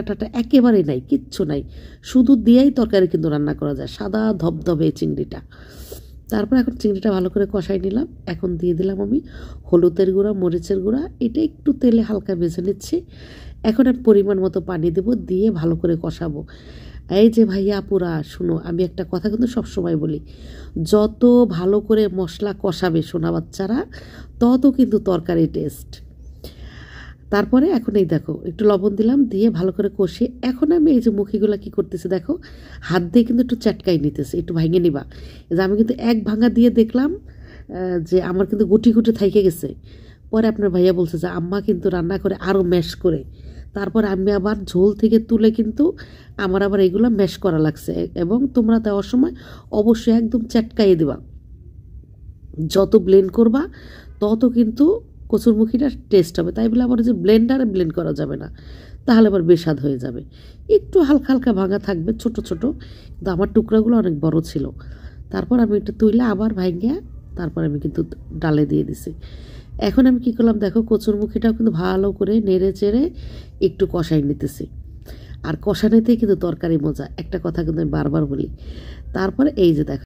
Tata একেবারেই নাই, কিচ্ছু নাই, শুধু দিয়েই তরকারি কিন্তু রান্না করা যায়, সাদা ধবধবে চিংড়িটা। তারপর এখন চিংড়িটা ভালো করে কষাই নিলাম। এখন দিয়ে দিলাম আমি হলুদের গুঁড়া, মরিচের গুঁড়া, এটা একটু তেলে হালকা ভেজে নিচ্ছি। এখন আমি পরিমাণ মতো পানি দেব, দিয়ে ভালো করে কষাবো। এই যে ভাইয়া আপুরা শুনো, আমি একটা কথা কিন্তু সবসময় বলি, যত ভালো করে মশলা কষাবে সোনা বাচ্চারা, তত কিন্তু তরকারি টেস্ট। তারপরে এখন এই দেখো একটু লবণ দিলাম, দিয়ে ভালো করে কষিয়ে এখন আমি এই যে মুখিগুলো কী করতেছি দেখো, হাত দিয়ে কিন্তু একটু চ্যাটকাই নিতেছে, একটু ভাঙে নিবা। এই যে আমি কিন্তু এক ভাঙা দিয়ে দেখলাম যে আমার কিন্তু গুটি গুটি থাইকে গেছে। পরে আপনার ভাইয়া বলছে যে আম্মা কিন্তু রান্না করে আরও ম্যাশ করে, তারপর আমি আবার ঝোল থেকে তুলে কিন্তু আমার আবার এগুলো ম্যাশ করা লাগছে। এবং তোমরা দেওয়ার সময় অবশ্যই একদম চ্যাটকাইয়ে দেবা, যত ব্লেন্ড করবা তত কিন্তু কচুরমুখিটা টেস্ট হবে। তাই বলে আবার যে ব্লেন্ডারে ব্লেন্ড করা যাবে না, তাহলে আবার বেস্বাদ হয়ে যাবে। একটু হালকা হালকা ভাঙা থাকবে, ছোট ছোট, কিন্তু আমার টুকরাগুলো অনেক বড় ছিল। তারপর আমি একটু তুইলে আবার ভাঙিয়া তারপর আমি কিন্তু ডালে দিয়ে দিছি। এখন আমি কী করলাম দেখো, কচুরমুখিটাও কিন্তু ভালো করে নেড়ে চেড়ে একটু কষাই নিতেছি। আর কষানিতেই কিন্তু তরকারি মজা, একটা কথা কিন্তু আমি বারবার বলি। তারপরে এই যে দেখো